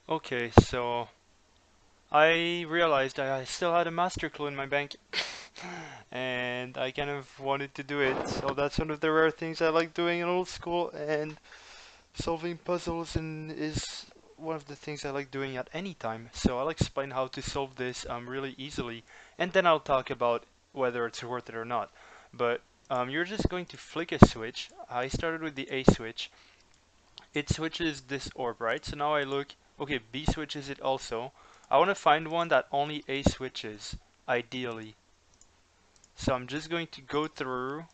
Okay, so I realized I still had a master clue in my bank and I kind of wanted to do it. So that's one of the rare things I like doing in old school, and solving puzzles is one of the things I like doing at any time. So I'll explain how to solve this really easily, and then I'll talk about whether it's worth it or not. But you're just going to flick a switch. I started with the A switch. It switches this orb, right? So now I look, okay, B switches it also. I want to find one that only A switches, ideally. So I'm just going to go through,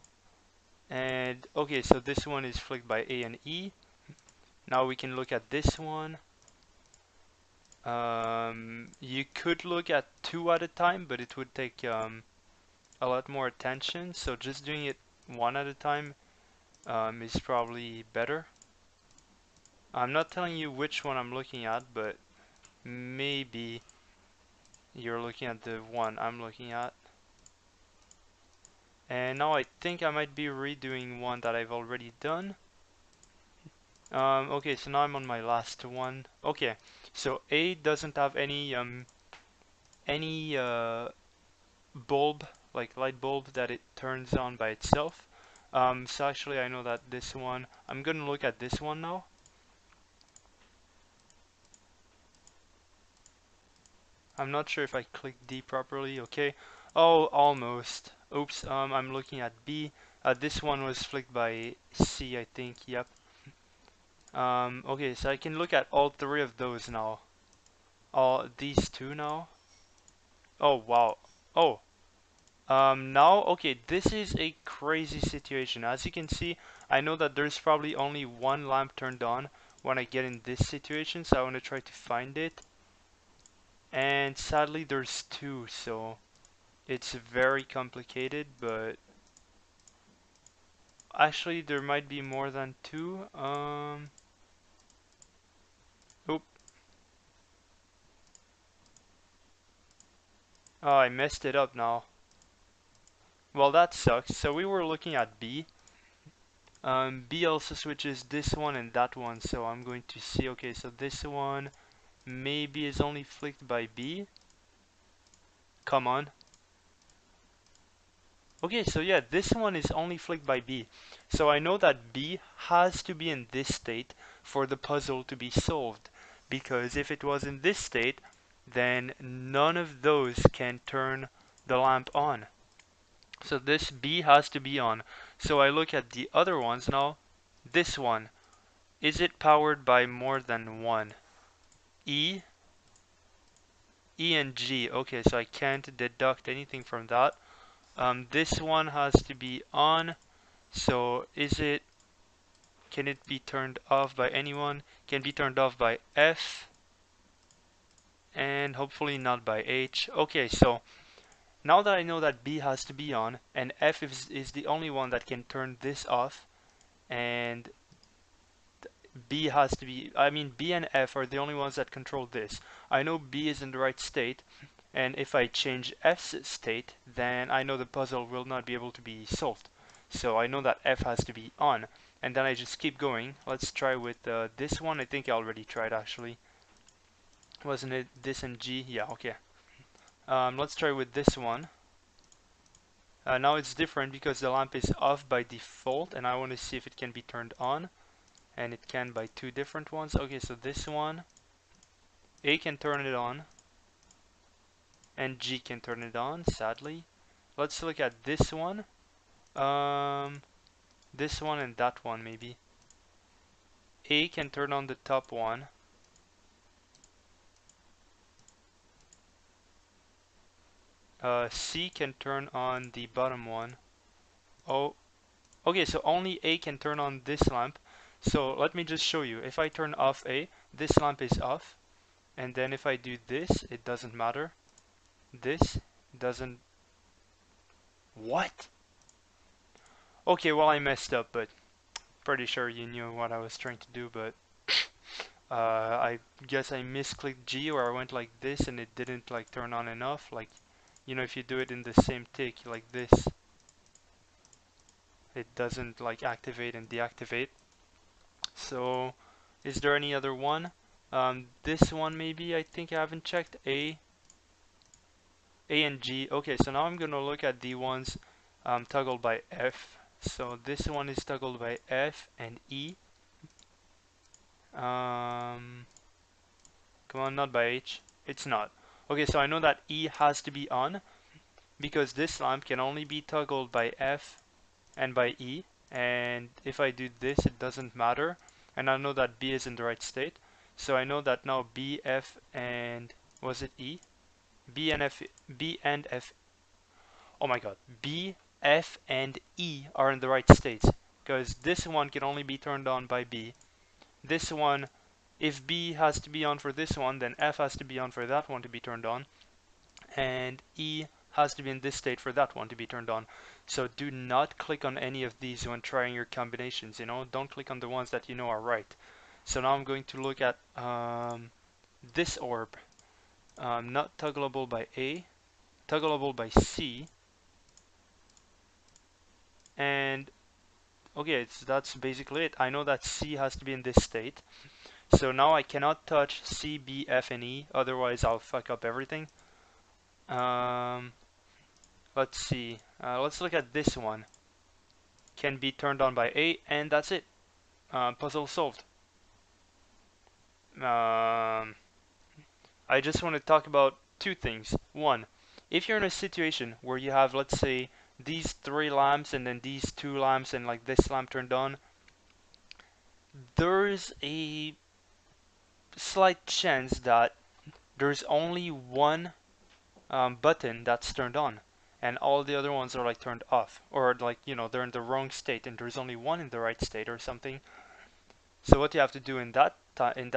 and okay, so this one is flicked by A and E. Now we can look at this one. You could look at two at a time, but it would take a lot more attention. So just doing it one at a time is probably better. I'm not telling you which one I'm looking at, but maybe you're looking at the one I'm looking at. And now I think I might be redoing one that I've already done. Okay, so now I'm on my last one. Okay, so A doesn't have any bulb, like light bulb, that it turns on by itself. So actually I know that this one, I'm gonna look at this one now. I'm not sure if I clicked D properly. Okay. Oh, almost. Oops. I'm looking at B. This one was flicked by C, I think. Yep. Okay, so I can look at all three of those now. All these two now. Oh, wow. Oh. Now, okay, this is a crazy situation. As you can see, I know that there's probably only one lamp turned on when I get in this situation, so I want to try to find it. And sadly, there's two, so it's very complicated, but actually there might be more than two. Oop. Oh, I messed it up now. Well, that sucks. So we were looking at B. B also switches this one and that one, so I'm going to see, okay, so this one maybe is only flicked by B. Come on. Okay, so yeah, this one is only flicked by B. So I know that B has to be in this state for the puzzle to be solved. Because if it was in this state, then none of those can turn the lamp on. So this B has to be on. So I look at the other ones now. This one, is it powered by more than one? E, E and G. Okay, so I can't deduct anything from that. This one has to be on. So can it be turned off by anyone? Can be turned off by F, and hopefully not by H. Okay, so now that I know that B has to be on, and F is the only one that can turn this off, and B has to be, I mean B and F are the only ones that control this. I know B is in the right state, and if I change F's state, then I know the puzzle will not be able to be solved. So I know that F has to be on, and then I just keep going. Let's try with this one. I think I already tried actually. Wasn't it this and G? Yeah, okay. Let's try with this one. Now it's different because the lamp is off by default, and I want to see if it can be turned on, and it can by two different ones. Okay, so this one, A can turn it on, and G can turn it on, sadly. Let's look at this one. Um, this one and that one maybe. A can turn on the top one. C can turn on the bottom one. Oh, okay, so only A can turn on this lamp. So let me just show you. If I turn off A, this lamp is off. And then if I do this, it doesn't matter. This doesn't... What? Okay, well I messed up, but pretty sure you knew what I was trying to do, but I guess I misclicked G, or I went like this and it didn't like turn on enough. Like, you know, if you do it in the same tick like this, it doesn't like activate and deactivate. So is there any other one? This one maybe, I think I haven't checked. A and G. Okay, so now I'm gonna look at the ones toggled by F. So this one is toggled by F and E. Come on, not by H. It's not. Okay, so I know that E has to be on because this lamp can only be toggled by F and by E. And if I do this, it doesn't matter. And I know that B is in the right state. So I know that now B, F, and was it E? B and F, B and F. Oh my God, B, F, and E are in the right states because this one can only be turned on by B. This one, if B has to be on for this one, then F has to be on for that one to be turned on, and E has to be in this state for that one to be turned on. So do not click on any of these when trying your combinations, don't click on the ones that you know are right. So now I'm going to look at this orb, not toggleable by A, toggleable by C, and okay, that's basically it. I know that C has to be in this state. So now I cannot touch C, B, F, and E, otherwise I'll fuck up everything. Um, let's see. Let's look at this one. Can be turned on by A, and that's it. Puzzle solved. Um, I just want to talk about two things. One, if you're in a situation where you have, let's say, these three lamps and then these two lamps and like this lamp turned on, there's a slight chance that there's only one button that's turned on and all the other ones are like turned off, or like they're in the wrong state and there's only one in the right state or something. So what you have to do in that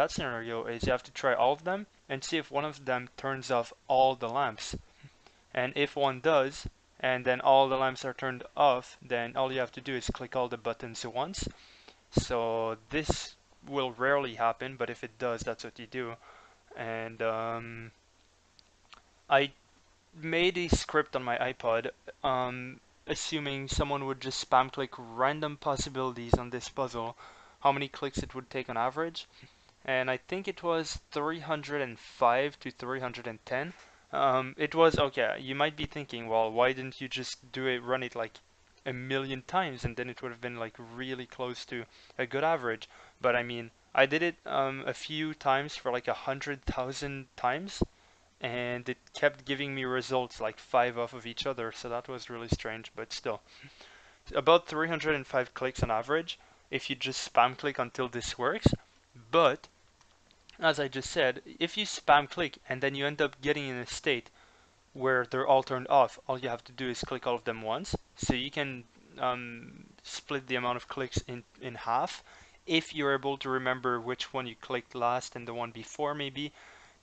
scenario is you have to try all of them and see if one of them turns off all the lamps. And if one does, and then all the lamps are turned off, then all you have to do is click all the buttons once. So this will rarely happen, but if it does, that's what you do. And I made a script on my iPod, assuming someone would just spam click random possibilities on this puzzle, how many clicks it would take on average, and I think it was 305 to 310. It was okay. You might be thinking, well, why didn't you just run it like a million times, and then it would have been like really close to a good average. But I mean, I did it a few times for like 100,000 times, and it kept giving me results like 5 off of each other, so that was really strange, but still. About 305 clicks on average if you just spam click until this works. But as I just said, if you spam click and then you end up getting in a state where they're all turned off, all you have to do is click all of them once. So you can split the amount of clicks in half if you're able to remember which one you clicked last and the one before maybe.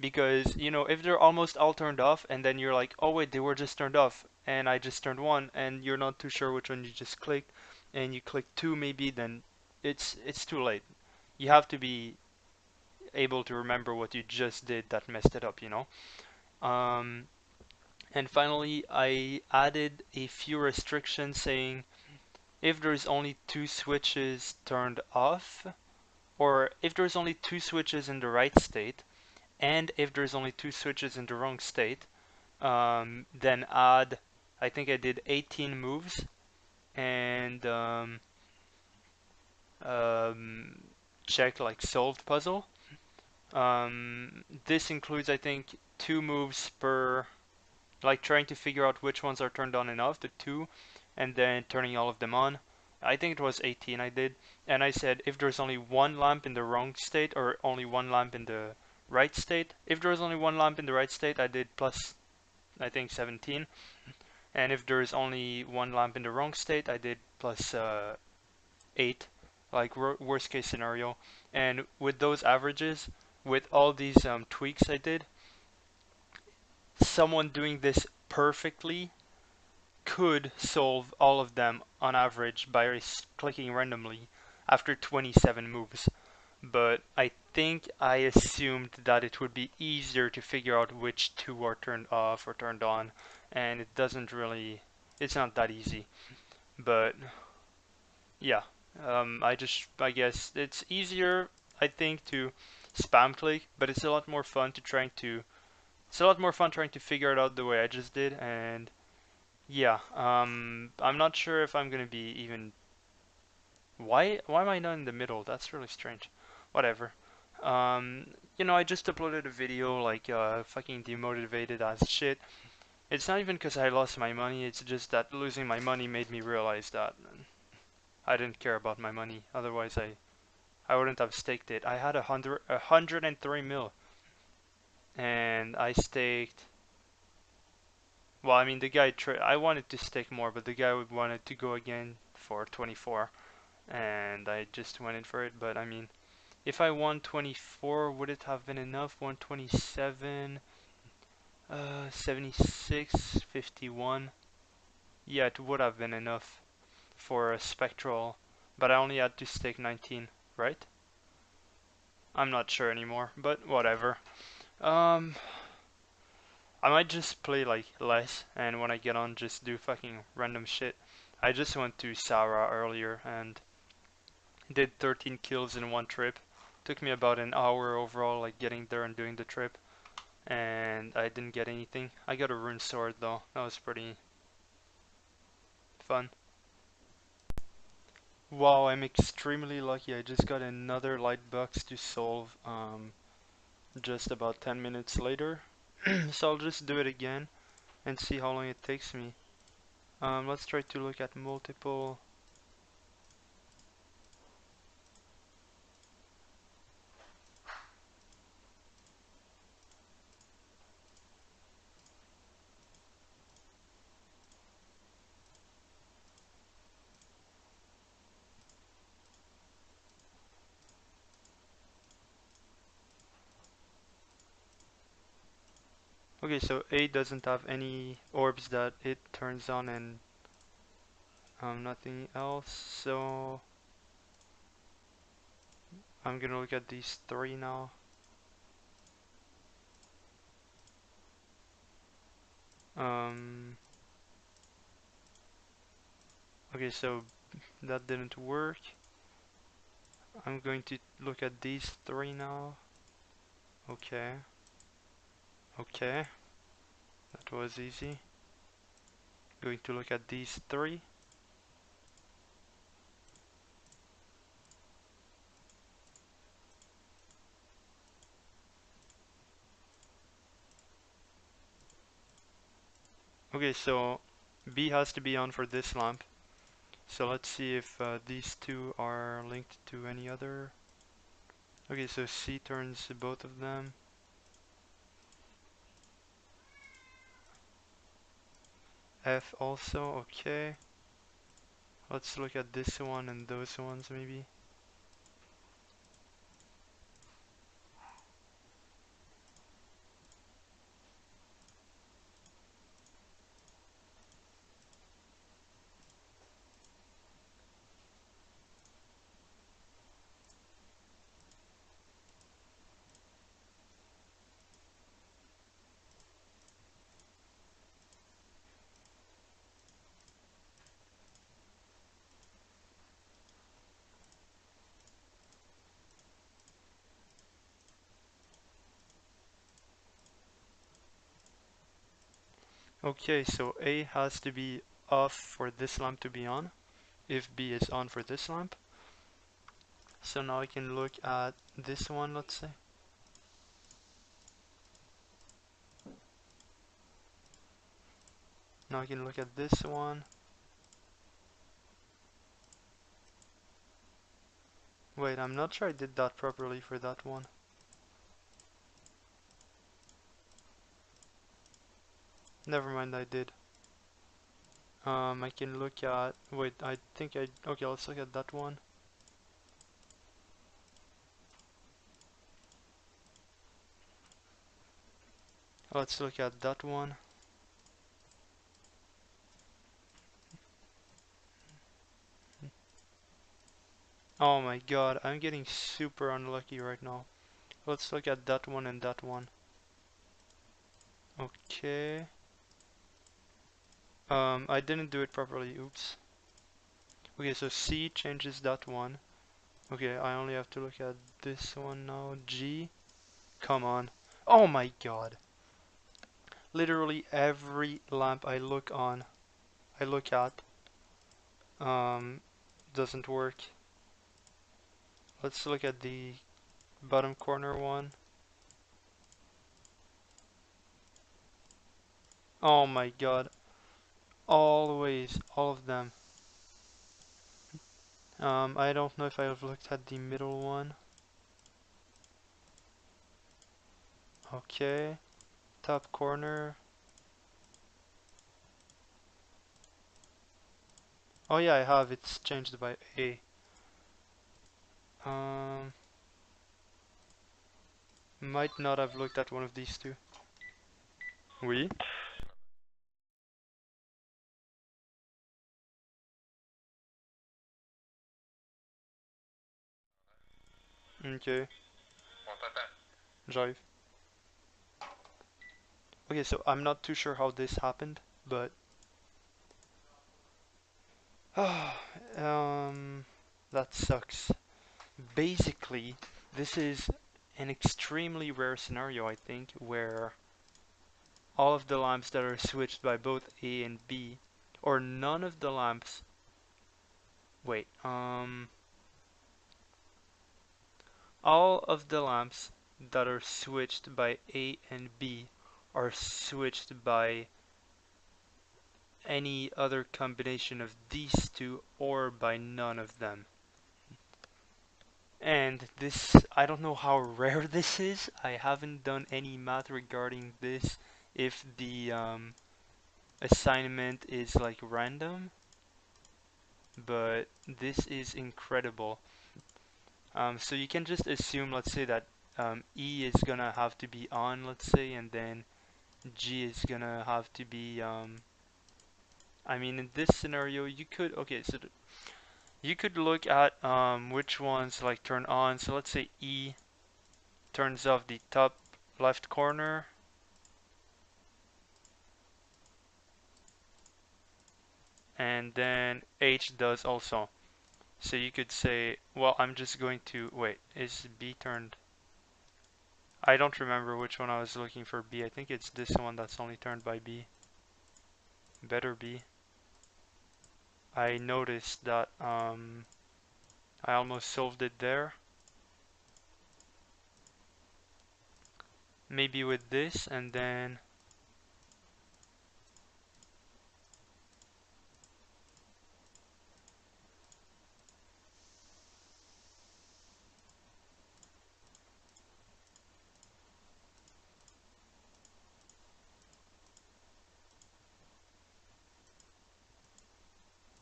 Because, if they're almost all turned off and then you're like, oh wait, they were just turned off and I just turned one and you're not too sure which one you just clicked and you click two maybe, then it's too late. You have to be able to remember what you just did that messed it up. Um, and finally, I added a few restrictions saying if there's only two switches turned off, or if there's only two switches in the right state, and if there's only two switches in the wrong state, then add, I think I did 18 moves, and check like solved puzzle. This includes, I think, 2 moves per, like trying to figure out which ones are turned on and off, the two, and then turning all of them on. I think it was 18 I did, and I said if there's only one lamp in the wrong state or only one lamp in the right state. If there's only one lamp in the right state, I did plus, I think, 17, and if there's only one lamp in the wrong state, I did plus 8, like worst case scenario. And with those averages, with all these tweaks I did, someone doing this perfectly could solve all of them on average by clicking randomly after 27 moves. But I think I assumed that it would be easier to figure out which two are turned off or turned on, and it's not that easy. But yeah, I guess it's easier, I think, to spam click, but it's a lot more fun trying to figure it out the way I just did. And yeah, I'm not sure if I'm gonna be even. Why am I not in the middle? That's really strange. Whatever. I just uploaded a video like fucking demotivated as shit. It's not even because I lost my money, it's just that losing my money made me realize that I didn't care about my money. Otherwise I wouldn't have staked it. I had 103 mil and I staked. Well, I mean the guy I wanted to stake more, but the guy wanted to go again for 24 and I just went in for it. But I mean, if I won 24, would it have been enough? 127, 76, 51. Yeah, it would have been enough for a spectral, but I only had to stake 19, right? I'm not sure anymore, but whatever. Um, I might just play like less, and when I get on, just do fucking random shit. I just went to Sarah earlier and did 13 kills in one trip. Took me about an hour overall, like getting there and doing the trip, and I didn't get anything. I got a rune sword though. That was pretty fun. Wow, I'm extremely lucky. I just got another light box to solve just about 10 minutes later. So I'll just do it again and see how long it takes me. Let's try to look at multiple. Okay, so A doesn't have any orbs that it turns on and nothing else. So I'm gonna look at these three now. Um, okay, so that didn't work. I'm going to look at these three now. Okay, okay, that was easy. Going to look at these three. Okay, so B has to be on for this lamp. So let's see if these two are linked to any other. Okay, so C turns both of them. F also, okay. Let's look at this one and those ones maybe. Okay, so A has to be off for this lamp to be on, if B is on for this lamp. So now I can look at this one, let's say. Now I can look at this one. Wait, I'm not sure I did that properly for that one. Never mind, I did. I can look at, wait, I think okay, let's look at that one. Let's look at that one. Oh my god, I'm getting super unlucky right now. Let's look at that one and that one. Okay. I didn't do it properly, oops. Okay, so C changes that one. Okay, I only have to look at this one now. G. Come on. Oh my god. Literally every lamp I look at, um, doesn't work. Let's look at the bottom corner one. Oh my god. Always, all of them. I don't know if I've looked at the middle one. Okay. Top corner. Oh yeah, I have. It's changed by A. Um, might not have looked at one of these two. Oui. Okay. J'arrive. Okay, so I'm not too sure how this happened, but um, that sucks. Basically, this is an extremely rare scenario, I think, where all of the lamps that are switched by both A and B, or none of the lamps. Wait, all of the lamps that are switched by A and B are switched by any other combination of these two or by none of them. And this, I don't know how rare this is. I haven't done any math regarding this, if the assignment is like random, but this is incredible. So you can just assume, let's say that E is gonna have to be on, let's say, and then G is gonna have to be, I mean, in this scenario, you could, okay, so you could look at which ones like turn on. So let's say E turns off the top left corner, and then H does also. So you could say, well, I'm just going to, wait, is B turned? I don't remember which one I was looking for B. I think it's this one that's only turned by B. Better be. I noticed that I almost solved it there. Maybe with this, and then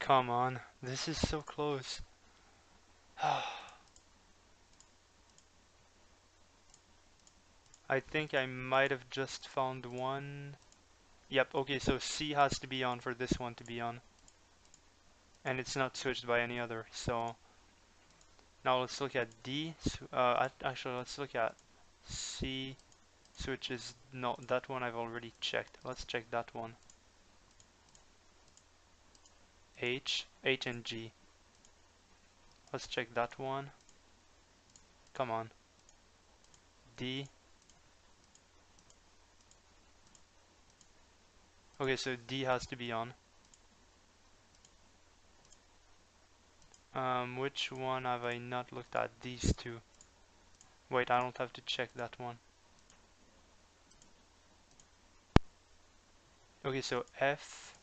come on, this is so close. I think I might have just found one. Yep, okay, so C has to be on for this one to be on. And it's not switched by any other, so now let's look at D. Actually, let's look at C switches. No, that one I've already checked. Let's check that one. H and G. Let's check that one. Come on. D. Okay, so D has to be on. Which one have I not looked at? These two. Wait, I don't have to check that one. Okay, so F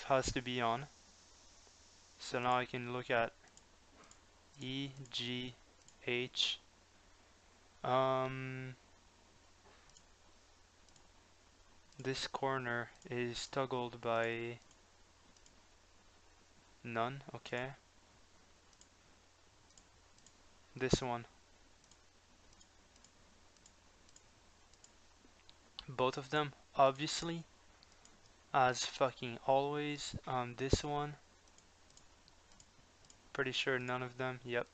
has to be on. So now I can look at E, G, H. This corner is toggled by none, okay. This one. Both of them, obviously. As fucking always. This one. Pretty sure none of them, yep.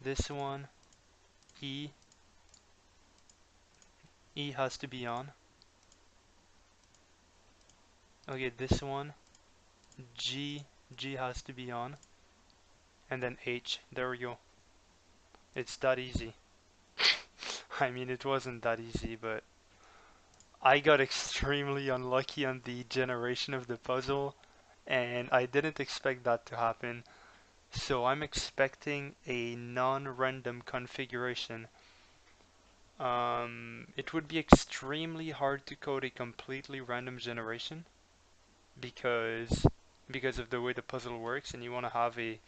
This one. E. E has to be on. Okay, this one. G. G has to be on. and then H. There we go. It's that easy. I mean, it wasn't that easy, but I got extremely unlucky on the generation of the puzzle, and I didn't expect that to happen. So I'm expecting a non-random configuration. It would be extremely hard to code a completely random generation because because of the way the puzzle works, and you want to have a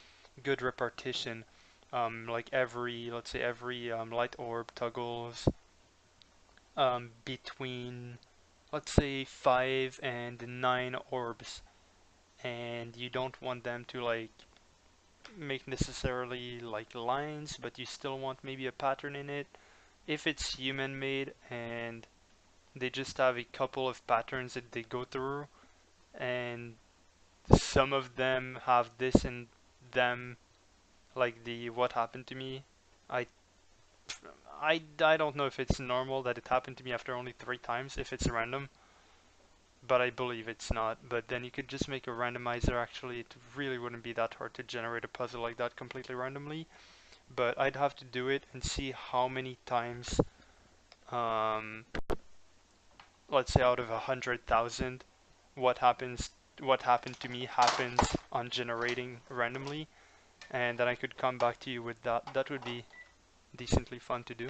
good repartition. Like let's say every light orb toggles between, let's say, 5 and 9 orbs, and you don't want them to like make necessarily like lines, but you still want maybe a pattern in it. If it's human made and they just have a couple of patterns that they go through, and some of them have this in them, like the what happened to me. I I don't know if it's normal that it happened to me after only 3 times, if it's random, but I believe it's not. But then you could just make a randomizer. Actually, it really wouldn't be that hard to generate a puzzle like that completely randomly. But I'd have to do it and see how many times, um, let's say out of 100,000, what happened to me happens on generating randomly, and then I could come back to you with that. That would be decently fun to do.